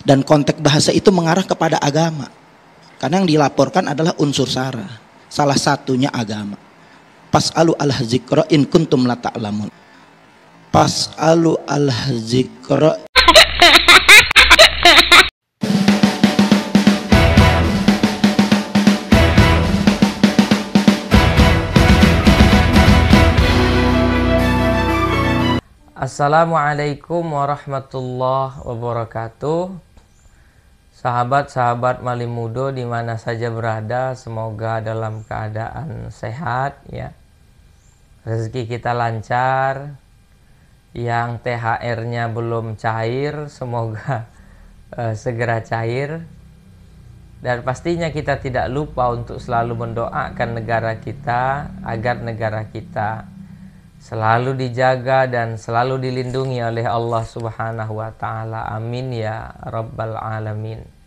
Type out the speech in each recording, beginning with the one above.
Dan konteks bahasa itu mengarah kepada agama. Karena yang dilaporkan adalah unsur sara. Salah satunya agama. Pas'alu al-zikra in kuntum la ta'lamun. Pas'alu al-zikra. Assalamualaikum warahmatullahi wabarakatuh. Sahabat-sahabat Malimudo di mana saja berada, semoga dalam keadaan sehat ya. Rezeki kita lancar. Yang THR-nya belum cair, semoga segera cair. Dan pastinya kita tidak lupa untuk selalu mendoakan negara kita agar negara kita selalu dijaga dan selalu dilindungi oleh Allah Subhanahu wa Ta'ala. Amin ya Rabbal Alamin.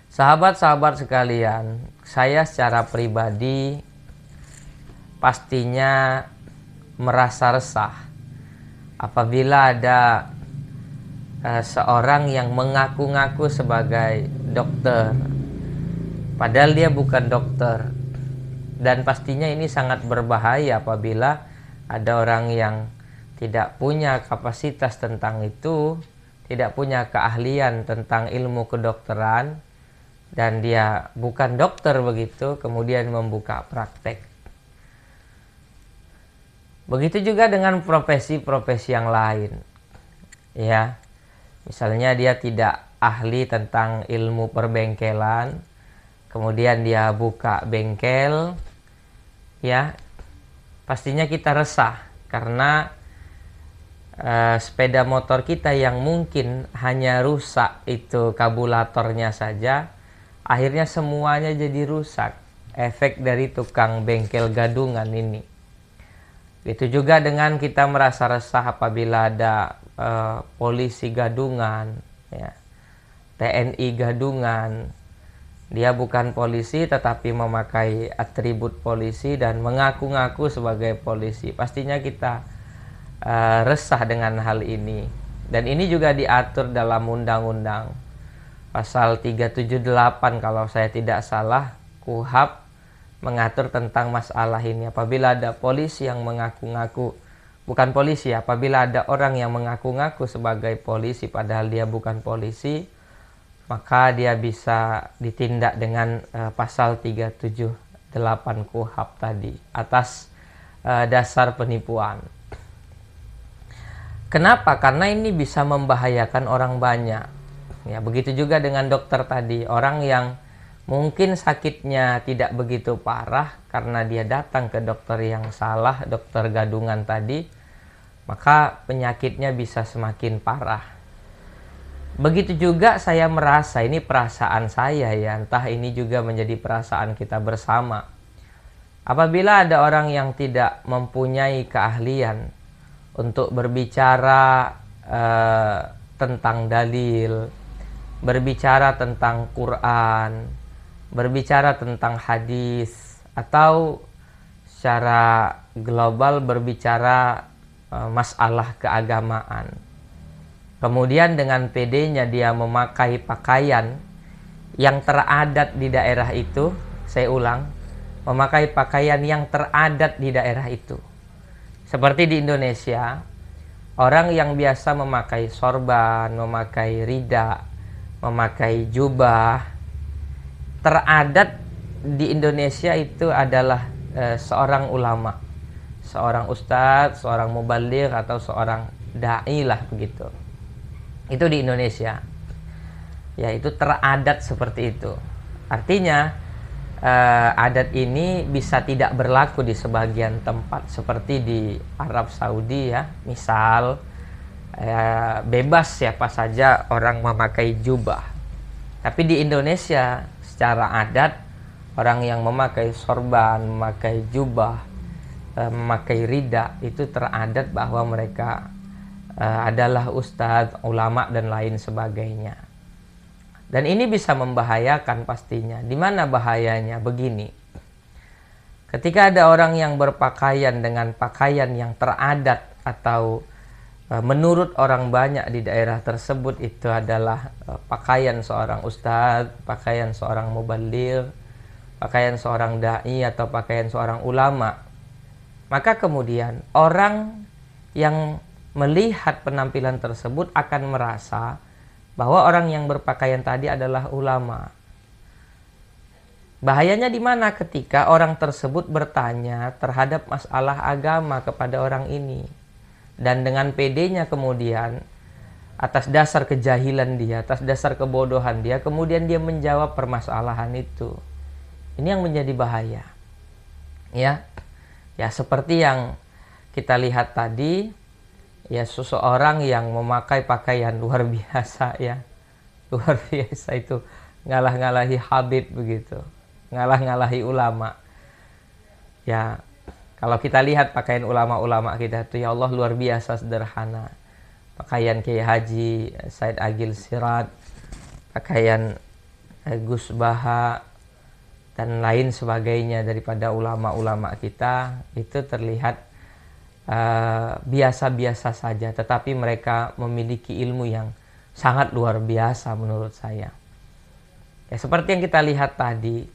Sahabat-sahabat sekalian, saya secara pribadi pastinya merasa resah apabila ada seorang yang mengaku-ngaku sebagai dokter, padahal dia bukan dokter. Dan pastinya ini sangat berbahaya apabila ada orang yang tidak punya kapasitas tentang itu, tidak punya keahlian tentang ilmu kedokteran, dan dia bukan dokter begitu, kemudian membuka praktek. Begitu juga dengan profesi-profesi yang lain. Ya. Misalnya dia tidak ahli tentang ilmu perbengkelan, kemudian dia buka bengkel, ya, pastinya kita resah karena sepeda motor kita yang mungkin hanya rusak itu kabulatornya saja, akhirnya semuanya jadi rusak, efek dari tukang bengkel gadungan ini. Itu juga dengan kita merasa resah apabila ada polisi gadungan, ya, TNI gadungan. Dia bukan polisi tetapi memakai atribut polisi dan mengaku-ngaku sebagai polisi. Pastinya kita resah dengan hal ini. Dan ini juga diatur dalam undang-undang pasal 378 kalau saya tidak salah, KUHP mengatur tentang masalah ini. Apabila ada polisi yang mengaku-ngaku, bukan polisi, apabila ada orang yang mengaku-ngaku sebagai polisi padahal dia bukan polisi, maka dia bisa ditindak dengan pasal 378 KUHP tadi atas dasar penipuan. Kenapa? Karena ini bisa membahayakan orang banyak. Ya, begitu juga dengan dokter tadi, orang yang mungkin sakitnya tidak begitu parah karena dia datang ke dokter yang salah, dokter gadungan tadi, maka penyakitnya bisa semakin parah. Begitu juga saya merasa, ini perasaan saya ya, entah ini juga menjadi perasaan kita bersama. Apabila ada orang yang tidak mempunyai keahlian untuk berbicara tentang dalil, berbicara tentang Quran, berbicara tentang hadis, atau secara global berbicara masalah keagamaan. Kemudian dengan PD-nya dia memakai pakaian yang teradat di daerah itu, saya ulang, memakai pakaian yang teradat di daerah itu. Seperti di Indonesia, orang yang biasa memakai sorban, memakai rida, memakai jubah, teradat di Indonesia itu adalah seorang ulama, seorang ustadz, seorang mubaligh atau seorang da'i lah begitu. Itu di Indonesia, ya, itu teradat seperti itu. Artinya adat ini bisa tidak berlaku di sebagian tempat seperti di Arab Saudi ya, misal bebas siapa saja orang memakai jubah. Tapi di Indonesia secara adat orang yang memakai sorban, memakai jubah, memakai rida itu teradat bahwa mereka adalah ustadz, ulama dan lain sebagainya. Dan ini bisa membahayakan pastinya. Di mana bahayanya? Begini. Ketika ada orang yang berpakaian dengan pakaian yang teradat atau menurut orang banyak di daerah tersebut itu adalah pakaian seorang ustadz, pakaian seorang muballigh, pakaian seorang dai atau pakaian seorang ulama, maka kemudian orang yang melihat penampilan tersebut akan merasa bahwa orang yang berpakaian tadi adalah ulama. Bahayanya di mana ketika orang tersebut bertanya terhadap masalah agama kepada orang ini, dan dengan pedenya kemudian atas dasar kejahilan dia, atas dasar kebodohan dia, kemudian dia menjawab permasalahan itu. Ini yang menjadi bahaya. Ya, seperti yang kita lihat tadi, ya, seseorang yang memakai pakaian luar biasa, ya, luar biasa itu, ngalah-ngalahi Habib begitu, ngalah-ngalahi ulama. Ya, kalau kita lihat pakaian ulama-ulama kita itu, ya Allah, luar biasa sederhana. Pakaian Kiai Haji Said Agil Sirat, pakaian Gus Baha, dan lain sebagainya daripada ulama-ulama kita, itu terlihat biasa-biasa saja, tetapi mereka memiliki ilmu yang sangat luar biasa menurut saya. Ya, seperti yang kita lihat tadi,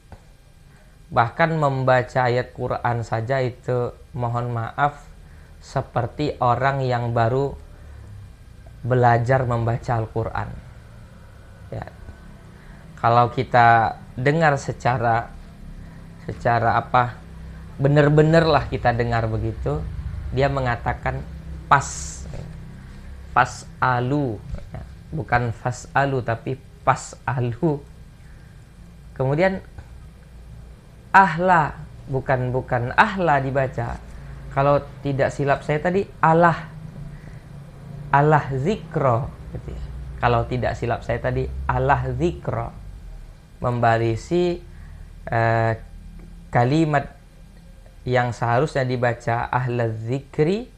bahkan membaca ayat Quran saja itu, mohon maaf, seperti orang yang baru belajar membaca Al-Quran. Ya. Kalau kita dengar secara benar-benar lah kita dengar begitu, dia mengatakan pas'alu, ya, bukan fas'alu tapi pas'alu. Kemudian ahla, bukan ahla dibaca. Kalau tidak silap saya tadi Allah zikro, gitu ya. Kalau tidak silap saya tadi Allah zikro, membarisi kalimat yang seharusnya dibaca ahla zikri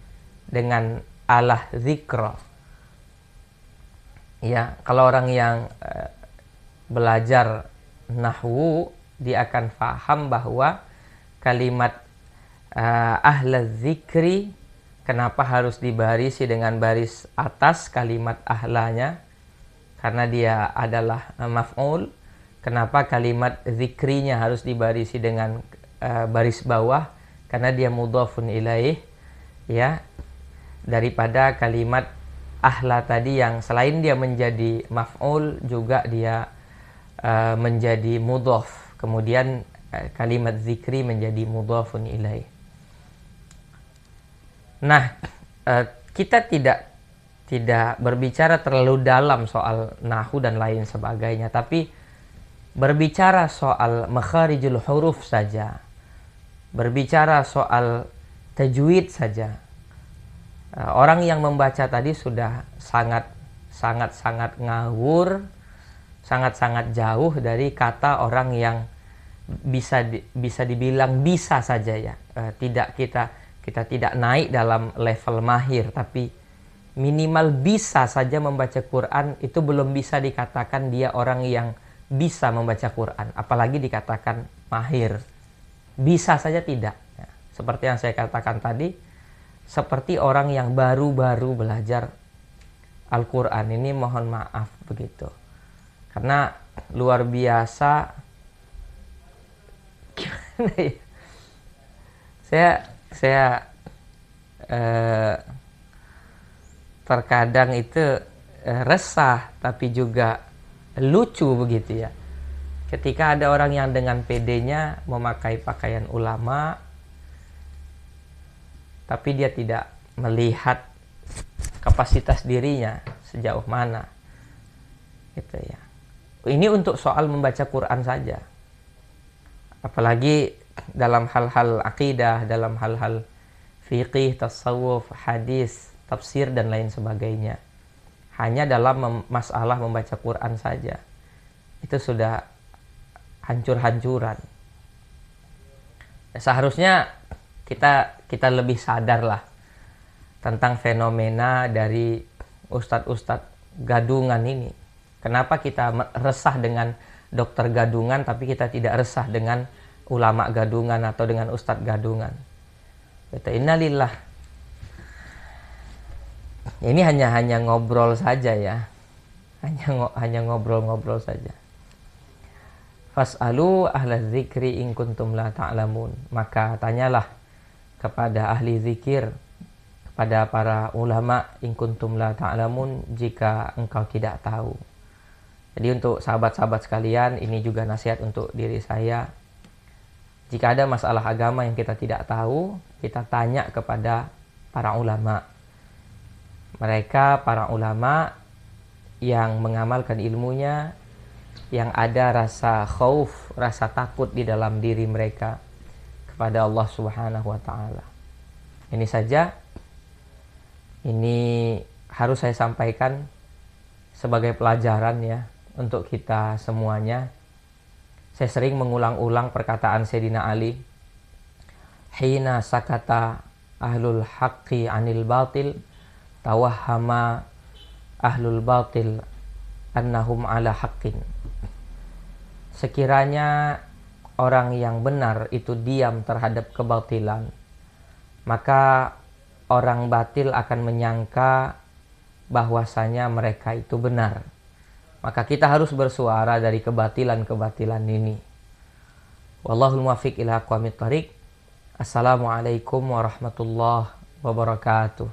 dengan Allah zikro. Ya, kalau orang yang belajar nahwu, dia akan faham bahwa kalimat ahla zikri kenapa harus dibarisi dengan baris atas kalimat ahlanya, karena dia adalah maf'ul. Kenapa kalimat zikrinya harus dibarisi dengan baris bawah, karena dia mudhafun ilaih, ya, daripada kalimat ahla tadi yang selain dia menjadi maf'ul juga dia menjadi mudhaf, kemudian kalimat zikri menjadi mudhafun ilaih. Nah, kita tidak berbicara terlalu dalam soal nahwu dan lain sebagainya, tapi berbicara soal makharijul huruf saja, berbicara soal tajwid saja. Orang yang membaca tadi sudah sangat ngawur, sangat jauh dari kata orang yang bisa dibilang bisa saja, ya. Kita tidak naik dalam level mahir, tapi minimal bisa saja membaca Quran, itu belum bisa dikatakan dia orang yang bisa membaca Quran, apalagi dikatakan mahir. Bisa saja tidak, ya. Seperti yang saya katakan tadi, seperti orang yang baru-baru belajar Al-Quran ini, mohon maaf begitu, karena luar biasa. Gimana ya, saya terkadang itu resah tapi juga lucu begitu, ya, ketika ada orang yang dengan pedenya memakai pakaian ulama tapi dia tidak melihat kapasitas dirinya sejauh mana, gitu ya. Ini untuk soal membaca Quran saja, apalagi dalam hal-hal akidah, dalam hal-hal fiqih, tasawuf, hadis, tafsir dan lain sebagainya. Hanya dalam masalah membaca Quran saja, itu sudah hancur-hancuran. Seharusnya kita lebih sadar lah tentang fenomena dari ustadz-ustadz gadungan ini. Kenapa kita resah dengan dokter gadungan tapi kita tidak resah dengan ulama gadungan atau dengan ustadz gadungan? Innalillah. Ini hanya ngobrol saja ya. Hanya ngobrol-ngobrol saja. Fas'alu ahla dzikri in kuntum la ta'lamun. Maka tanyalah kepada ahli zikir, kepada para ulama, in kuntum la ta'lamun, jika engkau tidak tahu. Jadi untuk sahabat-sahabat sekalian, ini juga nasihat untuk diri saya. Jika ada masalah agama yang kita tidak tahu, kita tanya kepada para ulama. Mereka para ulama yang mengamalkan ilmunya, yang ada rasa khauf, rasa takut di dalam diri mereka kepada Allah Subhanahu wa taala. Ini saja. Ini harus saya sampaikan sebagai pelajaran ya untuk kita semuanya. Saya sering mengulang-ulang perkataan Sayyidina Ali, hina sakata ahlul haqqi anil batil tawahhama ahlul batil annahum ala haqqin. Sekiranya orang yang benar itu diam terhadap kebatilan, maka orang batil akan menyangka bahwasanya mereka itu benar. Maka kita harus bersuara dari kebatilan-kebatilan ini. Wallahul muwaffiq ila aqwamit thariq. Assalamualaikum warahmatullahi wabarakatuh.